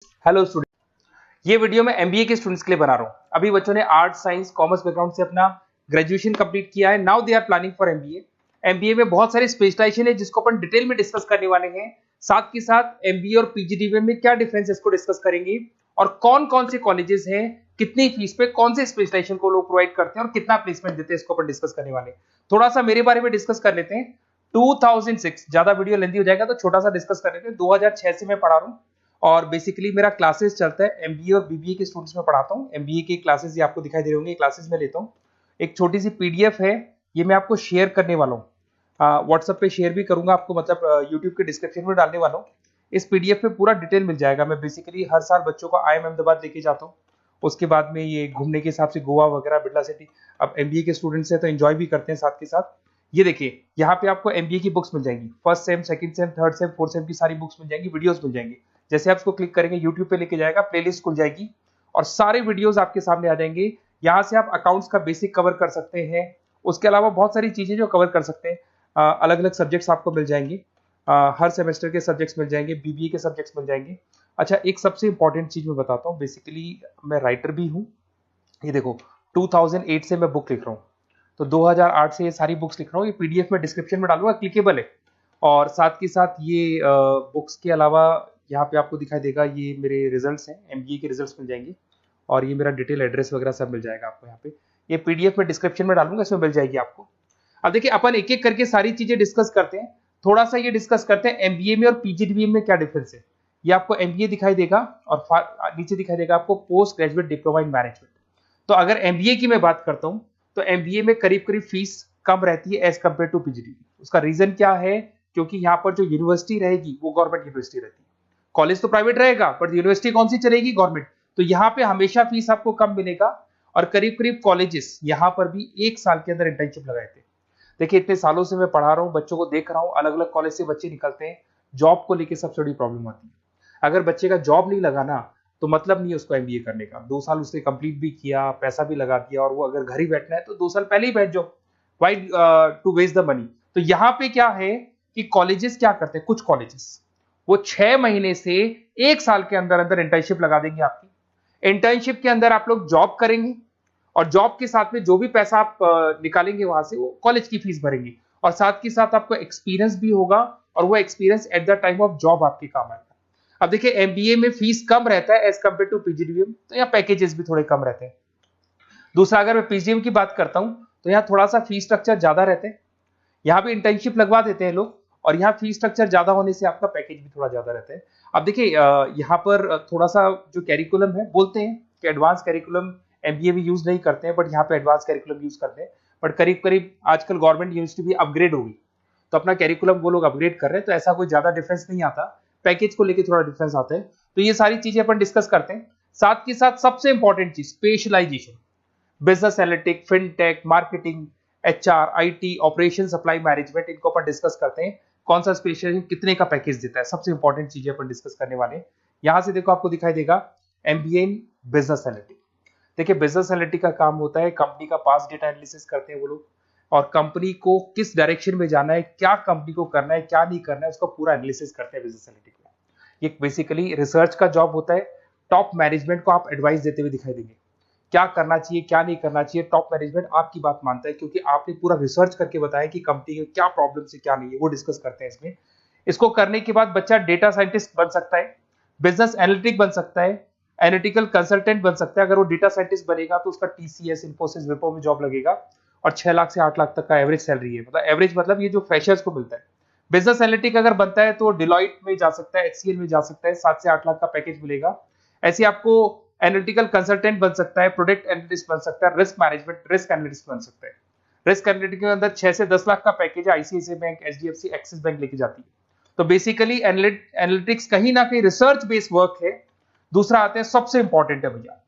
Hello student, ये video मैं MBA के स्टूडेंट्स के लिए बना रहा हूँ। अभी बच्चों ने आर्ट साइंस कॉमर्स बैकग्राउंड से अपना ग्रेजुएशन कंप्लीट किया है। Now they are planning for MBA. MBA में बहुत सारी स्पेशलाइजेशन है जिसको अपन डिटेल में डिस्कस करने वाले हैं। साथ के साथ एमबीए और पीजीडीबीएम में क्या डिफरेंस है इसको डिस्कस करेंगे, और कौन कौन से कॉलेजेस हैं, कितनी फीस पे कौन से स्पेशलाइजेशन को लोग प्रोवाइड करते हैं और कितना प्लेसमेंट देते हैं, इसको अपन डिस्कस करने वाले हैं। थोड़ा सा मेरे बारे में डिस्कस कर लेते हैं। 2006, ज्यादा वीडियो लेंदी हो जाएगा तो छोटा सा डिस्कस कर लेते हैं। 2006 से मैं पढ़ा रहा हूँ और बेसिकली मेरा क्लासेस चलता है एमबीए और बीबीए के स्टूडेंट्स में पढ़ाता हूँ। एमबीए के क्लासेस ये आपको दिखाई दे रहे होंगे, क्लासेस में लेता हूँ। एक छोटी सी पीडीएफ है, ये मैं आपको शेयर करने वाला हूँ, व्हाट्सएप पे शेयर भी करूंगा आपको, मतलब यूट्यूब के डिस्क्रिप्शन में डालने वाला हूँ। इस पीडीएफ पे पूरा डिटेल मिल जाएगा। मैं बेसिकली हर साल बच्चों को IIM अहमदाबाद लेके जाता हूँ। उसके बाद में ये घूमने के हिसाब से गोवा वगैरह, बिरला सिटी। अब एमबीए के स्टूडेंट्स हैं तो एंजॉय भी करते हैं साथ के साथ। ये देखिए, यहाँ पे आपको एमबीए की बुक्स मिल जाएंगी, first sem, second same, third same, fourth same की सारी बुक्स मिल जाएंगी, वीडियोस मिल जाएंगी। जैसे आप इसको क्लिक करेंगे यूट्यूब पे लेके जाएगा, प्लेलिस्ट खुल जाएगी और सारे वीडियोस आपके सामने आ जाएंगे। यहाँ से आप अकाउंट्स का बेसिक कवर कर सकते हैं। उसके अलावा बहुत सारी चीजें जो कवर कर सकते हैं। अलग अलग सब्जेक्ट्स आपको मिल जाएंगे, हर सेमेस्टर के सब्जेक्ट्स मिल जाएंगे, बीबीए के सब्जेक्ट्स मिल जाएंगे। अच्छा, एक सबसे इंपॉर्टेंट चीज मैं बताता हूँ, बेसिकली मैं राइटर भी हूँ। ये देखो, 2008 से मैं बुक लिख रहा हूँ, तो 2008 से ये सारी बुक्स लिख रहा हूँ। ये पीडीएफ में डिस्क्रिप्शन में डालूंगा, क्लिकेबल है। और साथ के साथ ये बुक्स के अलावा यहाँ पे आपको दिखाई देगा, ये मेरे रिजल्ट्स हैं, एमबीए के रिजल्ट्स मिल जाएंगे। और ये मेरा डिटेल एड्रेस वगैरह सब मिल जाएगा आपको यहाँ पे। ये पीडीएफ में डिस्क्रिप्शन में डालूंगा, इसमें मिल जाएगी आपको। अब देखिए, अपन एक एक करके सारी चीजें डिस्कस करते हैं। थोड़ा सा ये डिस्कस करते हैं एमबीए में और पीजीडीबीएम में क्या डिफरेंस है। ये आपको एमबीए दिखाई देगा और नीचे दिखाई देगा आपको post graduate diploma in management. तो अगर एमबीए की मैं बात करता हूं तो एमबीए में करीब करीब फीस कम रहती है एज कंपेयर टू पीजीडीबी। उसका रीजन क्या है? क्योंकि यहाँ पर जो यूनिवर्सिटी रहेगी वो गवर्नमेंट यूनिवर्सिटी रहती है। कॉलेज तो प्राइवेट रहेगा बट यूनिवर्सिटी कौन सी चलेगी? गवर्नमेंट। तो यहाँ पे हमेशा फीस आपको कम मिलेगा। और करीब करीब कॉलेजेस यहाँ पर भी 1 साल के अंदर इंटर्नशिप लगाए थे। देखिए, इतने सालों से मैं पढ़ा रहा हूँ, बच्चों को देख रहा हूँ, अलग अलग कॉलेज से बच्चे निकलते हैं, जॉब को लेकर सबसे बड़ी प्रॉब्लम आती है। अगर बच्चे का जॉब नहीं लगा ना, तो मतलब नहीं है उसको एमबीए करने का। 2 साल उसने कंप्लीट भी किया, पैसा भी लगा दिया, और वो अगर घर ही बैठना है तो 2 साल पहले ही बैठ जाओ। Why to waste the money? तो यहाँ पे क्या है कि कॉलेजेस क्या करते हैं, कुछ कॉलेजेस वो 6 महीने से 1 साल के अंदर अंदर इंटर्नशिप लगा देंगे आपकी। इंटर्नशिप के अंदर आप लोग जॉब करेंगे और जॉब के साथ में जो भी पैसा आप निकालेंगे वहां से, वो कॉलेज की फीस भरेंगे। और साथ के साथ आपको एक्सपीरियंस भी होगा, और वो experience at the time of job आपके काम आएगा। अब देखिए, एमबीए में फीस कम रहता है एज कंपेयर टू पीजीडीबीएम, तो यहाँ पैकेजेस भी थोड़े कम रहते हैं। दूसरा, अगर मैं पीजीडीबीएम की बात करता हूं तो यहाँ थोड़ा सा फीस स्ट्रक्चर ज्यादा रहते हैं। यहाँ भी इंटर्नशिप लगवा देते हैं लोग, और यहाँ फीस स्ट्रक्चर ज्यादा होने से आपका पैकेज भी थोड़ा ज्यादा रहता है। अब देखिए, यहाँ पर थोड़ा सा जो कैरिकुलम है, बोलते हैं कि एडवांस कैरिकुलम एमबीए भी यूज नहीं करते हैं, बट यहाँ पे एडवांस कैरिकुलम यूज करते हैं। बट करीब करीब आजकल गवर्नमेंट यूनिवर्सिटी भी अपग्रेड होगी, तो अपना कैरिकुलम वो लोग अपग्रेड कर रहे हैं, तो ऐसा कोई ज्यादा डिफरेंस नहीं आता। पैकेज को लेके थोड़ा डिफरेंस आता है। तो ये सारी चीजें अपन डिस्कस करते हैं। साथ के साथ सबसे इंपॉर्टेंट चीज, specialization, business analytic, fintech, marketing, HR, IT, operation, supply management, इनको अपन डिस्कस करते हैं। कौन सा स्पेशलाइजेशन कितने का पैकेज देता है, सबसे इंपॉर्टेंट चीजें अपन डिस्कस करने वाले हैं। यहां से देखो, आपको दिखाई देगा एमबीए इन बिजनेस एनालिटिक। देखिए, बिजनेस एनालिटिक का काम होता है, कंपनी का पास डेटा एनालिसिस करते हैं वो लोग, और कंपनी को किस डायरेक्शन में जाना है, क्या कंपनी को करना है, क्या नहीं करना है, उसका पूरा एनालिसिस करते हैं बिजनेस एनालिटिक में। ये बेसिकली रिसर्च का जॉब होता है। टॉप मैनेजमेंट को आप एडवाइस देते हुए दिखाई देंगे, क्या करना चाहिए, क्या नहीं करना चाहिए। टॉप मैनेजमेंट आपकी बात मानता है, क्योंकि आपने पूरा रिसर्च करके बताया कि कंपनी में क्या प्रॉब्लम है, क्या नहीं है, वो डिस्कस करते हैं इसमें। इसको करने के बाद बच्चा डेटा साइंटिस्ट बन सकता है, बिजनेस एनालिटिक बन सकता है, एनालिटिकल कंसल्टेंट बन सकता है। अगर वो डेटा साइंटिस्ट बनेगा तो उसका टीसीएस, इन्फोसिस, विप्रो में जॉब लगेगा, और 6 लाख से 8 लाख तक का एवरेज सैलरी है। मतलब एवरेज मतलब ये जो फ्रेशर्स को मिलता है। बिजनेस एनालिटिक अगर बनता है तो डिलॉइट में जा सकता है, एचसीएल में जा सकता है, 7 से 8 लाख का पैकेज मिलेगा। ऐसे आपको एनालिटिकल कंसल्टेंट बन सकता है, प्रोडक्ट एनालिस्ट बन सकता है, रिस्क मैनेजमेंट, रिस्क एनालिस्ट बन सकता है। रिस्क एनालिटिक के अंदर 6 से 10 लाख का पैकेज है, ICICI bank, HDFC, axis bank लेके जाती है। तो बेसिकली एनालिटिक्स कहीं ना कहीं रिसर्च बेस्ड वर्क है। दूसरा आते हैं, सबसे इंपॉर्टेंट है भैया,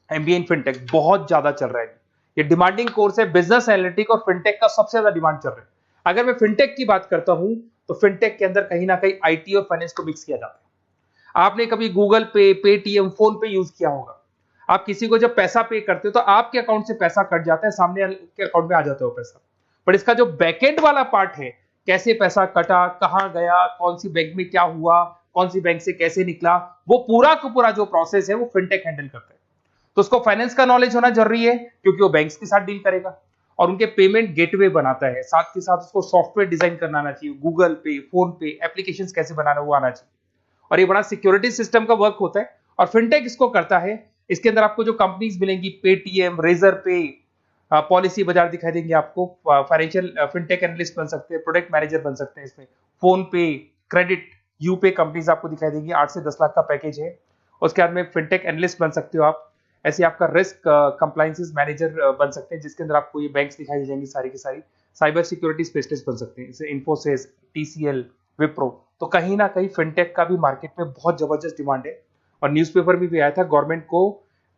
एमबीए इन फिनटेक बहुत ज्यादा चल रहा है। ये डिमांडिंग कोर्स है, बिजनेस एनालिटिक और फिनटेक का सबसे ज्यादा डिमांड चल रहा है। अगर मैं फिनटेक की बात करता हूं तो फिनटेक के अंदर कहीं ना कहीं आईटी और फाइनेंस को मिक्स किया जाता है। आपने कभी गूगल पे, पेटीएम, फोन पे यूज किया होगा। आप किसी को जब पैसा पे करते हो तो आपके अकाउंट से पैसा कट जाता है, सामने के अकाउंट में आ जाता है वो पैसा। बट इसका जो बैकएंड वाला पार्ट है, कैसे पैसा कटा, कहां गया, कौन सी बैंक में क्या हुआ, कौन सी बैंक से कैसे निकला, वो पूरा का पूरा जो प्रोसेस है वो फिनटेक हैंडल करता है। तो उसको फाइनेंस का नॉलेज होना जरूरी है क्योंकि वो बैंक्स के साथ डील करेगा और उनके पेमेंट गेटवे बनाता है। साथ के साथ उसको सॉफ्टवेयर डिजाइन करना आना चाहिए, गूगल पे, फोन पे एप्लीकेशंस कैसे बनाना वो आना चाहिए। और ये बड़ा सिक्योरिटी सिस्टम का वर्क होता है और फिनटेक इसको करता है। इसके अंदर आपको जो कंपनीज मिलेंगी, पेटीएम, रेजर पे, पॉलिसी बाजार दिखाई देंगे आपको, फाइनेंशियल फिनटेक एनालिस्ट बन सकते हैं, प्रोडक्ट मैनेजर बन सकते हैं इसमें, फोन पे, क्रेडिट, यूपे कंपनीज आपको दिखाई देंगी। 8 से 10 लाख का पैकेज है। उसके बाद में फिनटेक एनालिस्ट बन सकते हो आप। ऐसे आपका रिस्क कंप्लायंसेस मैनेजर बन सकते हैं जिसके अंदर आपको ये बैंक्स दिखाई दे जाएंगी सारी की सारी। साइबर सिक्योरिटी स्पेशलिस्ट बन सकते हैं, जैसे इन्फोसिस, टीसीएल, विप्रो। तो कहीं ना कहीं फिनटेक का भी मार्केट में बहुत जबरदस्त डिमांड है और न्यूज़पेपर में भी आया था गवर्नमेंट को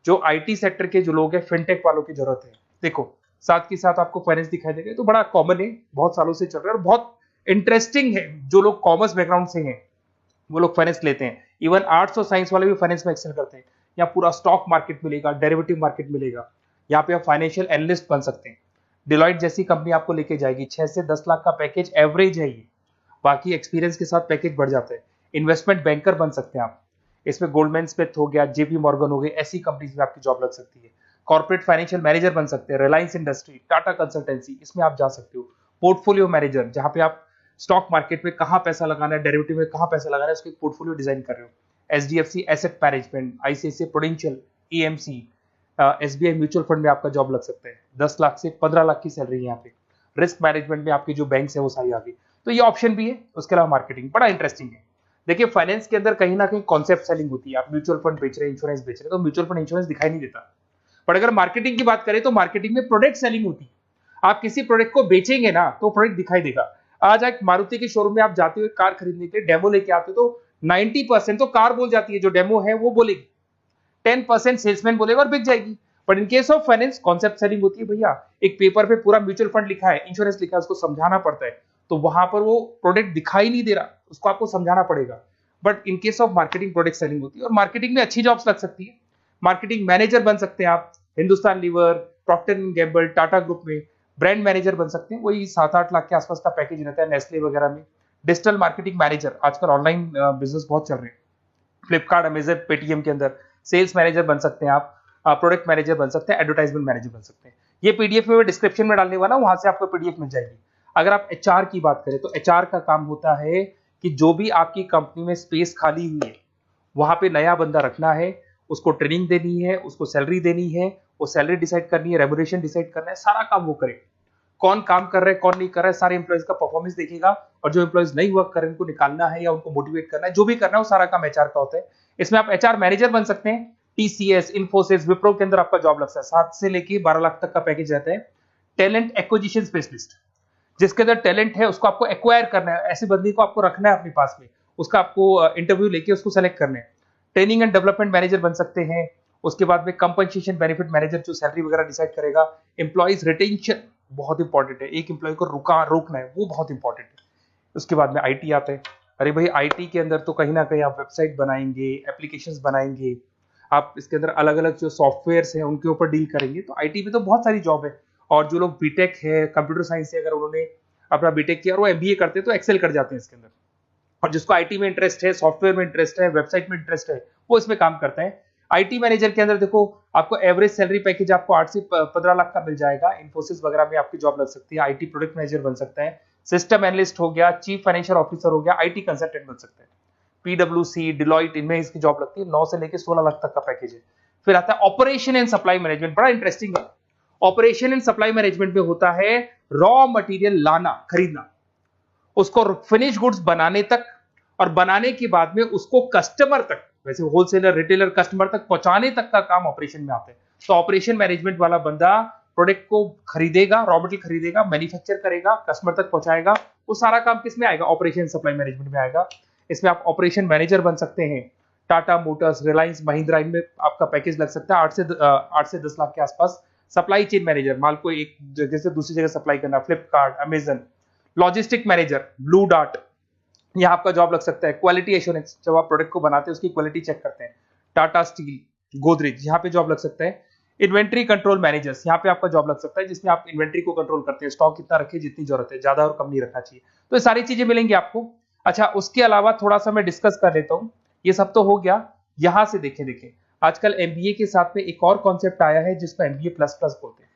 जो आईटी सेक्टर के जो लोग हैं फिनटेक वालों की जरूरत है। देखो साथ के साथ आपको फाइनेंस दिखाई देगा, तो बड़ा कॉमन है, बहुत सालों से चल रहा है और बहुत इंटरेस्टिंग है। जो लोग कॉमर्स बैकग्राउंड से हैं वो लोग फाइनेंस लेते हैं। इवन आर्ट्स और साइंस वाले भी फाइनेंस में एक्सेल करते हैं। यहाँ पूरा स्टॉक मार्केट मिलेगा, डेरिवेटिव मार्केट मिलेगा। यहाँ पे आप फाइनेंशियल एनालिस्ट बन सकते हैं। डिलॉयट जैसी कंपनी आपको लेके जाएगी। 6 से 10 लाख का पैकेज एवरेज है ये, बाकी एक्सपीरियंस के साथ पैकेज बढ़ जाता है। इन्वेस्टमेंट बैंकर बन सकते हैं आप, इसमें गोल्डमैन स्मिथ हो गया, जेपी मॉर्गन हो गए, ऐसी कंपनीज में आपकी जॉब लग सकती है। कॉर्पोरेट फाइनेंशियल मैनेजर बन सकते हैं, रिलायंस इंडस्ट्री, टाटा कंसल्टेंसी, इसमें आप जा सकते हो। पोर्टफोलियो मैनेजर, जहां पे आप स्टॉक मार्केट में कहां पैसा लगाना है, डेरिवेटिव में कहां पैसा लगाना है, उसके पोर्टफोलियो डिजाइन कर रहे हो। HDFC asset management, ICICI prudential, AMC, SBI mutual fund में आपका जॉब लग सकता है। 10 लाख से 15 लाख की सैलरी है यहाँ पे। रिस्क मैनेजमेंट में आपकी जो बैंक्स है वो सारी आ गई। तो ये ऑप्शन भी है। उसके अलावा मार्केटिंग बड़ा इंटरेस्टिंग है। देखिए फाइनेंस के अंदर कहीं ना कहीं कॉन्सेप्ट सेलिंग होती है। आप म्यूचुअल फंड बेच रहे हैं, इंश्योरेंस बेच रहे हैं, तो म्यूचुअल फंड इंश्योरेंस दिखाई नहीं देता। पर अगर मार्केटिंग की बात करें तो मार्केटिंग में प्रोडक्ट सेलिंग होती है। आप किसी प्रोडक्ट को बेचेंगे ना तो प्रोडक्ट दिखाई देगा। आज एक मारुति के शोरूम में आप जाते हुए कार खरीदने के लिए डेमो लेके आते हो तो 90% तो कार बोल जाती है, जो डेमो है वो बोलेगी, 10% सेल्समैन बोलेगा और बिक जाएगी। But in case of finance concept selling होती है। भैया एक पेपर पे पूरा म्यूचुअल फंड लिखा है, इंश्योरेंस लिखा है, उसको समझाना पड़ता है। तो वहां पर वो प्रोडक्ट दिखाई नहीं दे रहा, उसको आपको समझाना पड़ेगा। But in case of marketing product selling होती है और मार्केटिंग में अच्छी जॉब्स लग सकती है। मार्केटिंग मैनेजर बन सकते हैं आप, Hindustan Lever, Procter and Gamble, Tata group में ब्रांड मैनेजर बन सकते हैं। वही 7-8 लाख के आसपास का पैकेज रहता है, नेस्ले वगैरह में। डिजिटल मार्केटिंग मैनेजर, आजकल ऑनलाइन बिजनेस बहुत चल रहे हैं, फ्लिपकार्ट, अमेजन, पेटीएम के अंदर सेल्स मैनेजर बन सकते हैं आप, प्रोडक्ट मैनेजर बन सकते हैं, एडवर्टाइजमेंट मैनेजर बन सकते हैं। ये पीडीएफ में मैं डिस्क्रिप्शन में डालने वाला हूं, वहां से आपको पीडीएफ मिल जाएगी। अगर आप एचआर की बात करें तो एचआर का काम होता है कि जो भी आपकी कंपनी में स्पेस खाली हुई है वहां पे नया बंदा रखना है, उसको ट्रेनिंग देनी है, उसको सैलरी देनी है, वो सैलरी डिसाइड करनी है, रेम्यूनरेशन डिसाइड करना है, सारा काम वो करे। कौन काम कर रहा है, कौन नहीं कर रहा है, सारे एम्प्लॉइज का परफॉर्मेंस देखेगा और जो एम्प्लॉइज नहीं वर्क कर रहे हैं उनको निकालना है या उनको मोटिवेट करना है, जो भी करना है वो सारा काम एचआर का होता है। इसमें आप एचआर मैनेजर बन सकते हैं। टीसीएस, इन्फोसिस, विप्रो के अंदर आपका जॉब लगता है। 7 से लेके 12 लाख तक का पैकेज रहता है। टैलेंट एक्विजिशन स्पेशलिस्ट, जिसके अंदर टैलेंट है उसको आपको एक्वायर करना है, ऐसे बंदी को आपको रखना है अपने पास में, उसका आपको इंटरव्यू लेके उसको सेलेक्ट करना है। ट्रेनिंग एंड डेवलपमेंट मैनेजर बन सकते हैं। उसके बाद में कंपनसेशन बेनिफिट मैनेजर, जो सैलरी वगैरह डिसाइड करेगा। एम्प्लॉइज रिटेंशन बहुत इंपॉर्टेंट है, एक एम्प्लॉय को रोकना है, वो बहुत इंपॉर्टेंट है। उसके बाद में आईटी आता है। अरे भाई आईटी के अंदर तो कहीं ना कहीं आप वेबसाइट बनाएंगे, एप्लीकेशंस बनाएंगे, आप इसके अंदर अलग अलग जो सॉफ्टवेयर्स हैं उनके ऊपर डील करेंगे। तो आईटी में तो बहुत सारी जॉब है। और जो लोग बीटेक है, कंप्यूटर साइंस से अगर उन्होंने अपना बीटेक किया और वो एमबीए करते हैं तो एक्सेल कर जाते हैं इसके अंदर। और जिसको आईटी में इंटरेस्ट है, सॉफ्टवेयर में इंटरेस्ट है, वेबसाइट में इंटरेस्ट है, वो इसमें काम करता है। आईटी मैनेजर के अंदर देखो आपको एवरेज सैलरी पैकेज आपको 8 से 15 लाख का मिल जाएगा। इन्फोसिस वगैरह में आपकी जॉब लग सकती है। आईटी प्रोडक्ट मैनेजर बन सकता है, सिस्टम एनालिस्ट हो गया, चीफ फाइनेंशियल ऑफिसर हो गया, आईटी कंसल्टेंट बन सकते हैं। पीडब्ल्यूसी, डिलॉयट, इनमें इसकी जॉब लगती है। 9 से लेकर 16 लाख तक का पैकेज है। फिर आता है ऑपरेशन एंड सप्लाई मैनेजमेंट, बड़ा इंटरेस्टिंग है। ऑपरेशन एंड सप्लाई मैनेजमेंट में होता है रॉ मटेरियल लाना, खरीदना, उसको फिनिश गुड्स बनाने तक और बनाने के बाद में उसको कस्टमर तक, वैसे होलसेलर, रिटेलर, कस्टमर तक पहुंचाने तक का काम ऑपरेशन में आता है। तो ऑपरेशन मैनेजमेंट वाला बंदा प्रोडक्ट को खरीदेगा, रॉ मटेरियल खरीदेगा, मैन्युफैक्चर करेगा, कस्टमर तक पहुंचाएगा, वो सारा काम किस में आएगा, ऑपरेशन सप्लाई मैनेजमेंट में आएगा। इसमें आप ऑपरेशन मैनेजर बन सकते हैं। टाटा मोटर्स, रिलायंस, महिंद्रा, इनमें आपका पैकेज लग सकता है 8 से 10 लाख के आसपास। सप्लाई चेन मैनेजर, माल को एक जगह से दूसरी जगह सप्लाई करना, Flipkart, Amazon. Logistic manager, blue dart, यहाँ आपका जॉब लग सकता है। क्वालिटी एश्योरेंस, जब आप प्रोडक्ट को बनाते हैं उसकी क्वालिटी चेक करते हैं, टाटा स्टील, गोदरेज, यहाँ पे जॉब लग सकता है। इन्वेंट्री कंट्रोल मैनेजर्स, यहाँ पे आपका जॉब लग सकता है, जिसमें आप इन्वेंट्री को कंट्रोल करते हैं, स्टॉक कितना रखे, जितनी जरूरत है, ज्यादा और कम नहीं रखना चाहिए। तो ये सारी चीजें मिलेंगी आपको। अच्छा, उसके अलावा थोड़ा सा मैं डिस्कस कर लेता हूँ। ये सब तो हो गया। यहाँ से देखें आजकल एमबीए के साथ में एक और कॉन्सेप्ट आया है जिसको एमबीए प्लस प्लस बोलते हैं।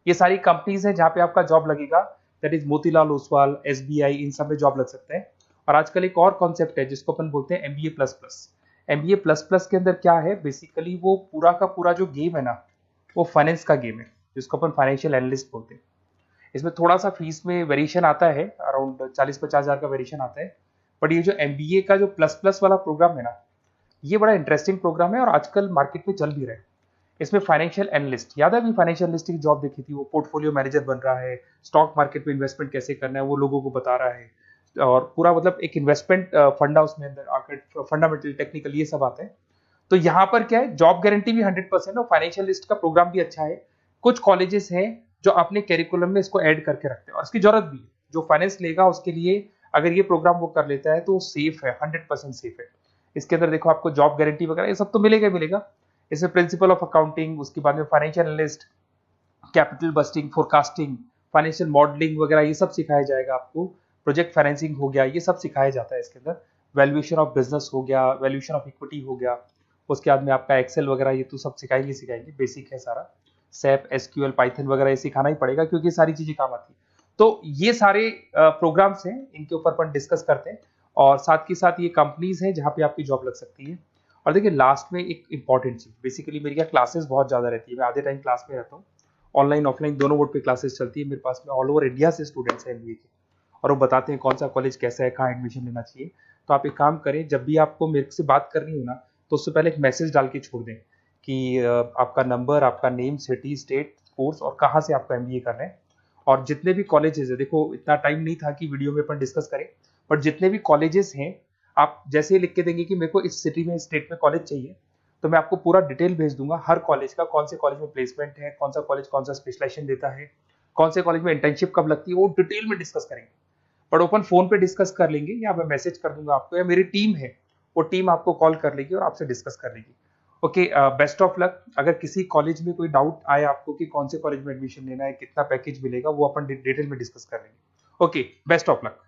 ये सारी कंपनीज हैं जहाँ पे आपका जॉब लगेगा, that is Motilal Oswal, SBI, इन सब में जॉब लग सकता है। और आजकल एक और कॉन्सेप्ट है जिसको अपन बोलते हैं MBA plus plus. MBA plus plus के अंदर क्या है, बेसिकली वो पूरा का पूरा जो गेम है ना, वो फाइनेंस का गेम है, जिसको अपन फाइनेंशियल एनालिस्ट बोलते हैं। इसमें थोड़ा सा फीस में वेरिएशन आता है, अराउंड 40-50 हज़ार का वेरिएशन आता है। बट ये जो एमबीए का जो प्लस प्लस वाला प्रोग्राम है ना, ये बड़ा इंटरेस्टिंग प्रोग्राम है और आजकल मार्केट में चल भी रहा है। इसमें फाइनेंशियल एनालिस्ट, याद है अभी फाइनेंशियल एनालिस्ट की जॉब देखी थी, वो पोर्टफोलियो मैनेजर बन रहा है, स्टॉक मार्केट में इन्वेस्टमेंट कैसे करना है वो लोगों को बता रहा है, और पूरा मतलब एक इन्वेस्टमेंट फंडा उसमें अंदर आकर फंडामेंटल टेक्निकल ये सब आता है। तो यहाँ पर क्या है, जॉब गारंटी भी 100% और फाइनेंशियल लिस्ट का प्रोग्राम भी अच्छा है। कुछ कॉलेजेस हैं जो अपने कैरिकुलम में इसको ऐड करके रखते हैं और इसकी जरूरत भी है। जो फाइनेंस लेगा उसके लिए अगर ये प्रोग्राम वो कर लेता है तो सेफ है, 100% सेफ है। इसके अंदर देखो आपको जॉब गारंटी वगैरह ये सब तो मिलेगा ही मिलेगा। इसमें प्रिंसिपल ऑफ अकाउंटिंग, उसके बाद में financial analyst, capital budgeting, forecasting, financial modelling वगैरह ये सब सिखाया जाएगा आपको। प्रोजेक्ट फाइनेंसिंग हो गया, ये सब सिखाया जाता है इसके अंदर। वैल्यूएशन ऑफ बिजनेस हो गया, वैल्यूएशन ऑफ इक्विटी हो गया। उसके बाद में आपका एक्सेल वगैरह ये तो सब सिखाएंगे, बेसिक है सारा। सैप, एसक्यूएल, पाइथन वगैरह ये सिखाना ही पड़ेगा क्योंकि सारी चीजें काम आती है। तो ये सारे प्रोग्राम्स हैं, इनके ऊपर अपन डिस्कस करते हैं। और साथ के साथ ये कंपनीज हैं जहाँ पे आपकी जॉब लग सकती है। और देखिए लास्ट में एक इंपॉर्टेंट चीज, बेसिकली मेरी क्या क्लासेस बहुत ज्यादा रहती है, मैं आधे टाइम क्लास में रहता हूँ। ऑनलाइन ऑफलाइन दोनों मोड पे क्लासेस चलती है मेरे पास में। ऑल ओवर इंडिया से स्टूडेंट्स हैं एमबीए के, और वो बताते हैं कौन सा कॉलेज कैसा है, कहाँ एडमिशन लेना चाहिए। तो आप एक काम करें, जब भी आपको मेरे से बात करनी हो ना, तो उससे पहले एक मैसेज डाल के छोड़ दें कि आपका नंबर, आपका नेम, सिटी, स्टेट, कोर्स और कहाँ से आपका एमबीए कर रहे हैं। और जितने भी कॉलेजेस है, देखो इतना टाइम नहीं था कि वीडियो में अपन डिस्कस करें, बट जितने भी कॉलेजेस हैं आप जैसे ही लिख के देंगे कि मेरे को इस सिटी में, स्टेट में कॉलेज चाहिए, तो मैं आपको पूरा डिटेल भेज दूंगा हर कॉलेज का, कौन से कॉलेज में प्लेसमेंट है, कौन सा कॉलेज कौन सा स्पेशलाइजेशन देता है, कौन से कॉलेज में इंटर्नशिप कब लगती है, वो डिटेल में डिस्कस करेंगे। बट ओपन फोन पे डिस्कस कर लेंगे, या मैं मैसेज कर दूंगा आपको, या मेरी टीम है वो टीम आपको कॉल कर लेगी और आपसे डिस्कस कर लेगी। Okay, best of luck. अगर किसी कॉलेज में कोई डाउट आए आपको कि कौन से कॉलेज में एडमिशन लेना है, कितना पैकेज मिलेगा, वो अपन डिटेल में डिस्कस कर लेंगे। Okay, best of luck.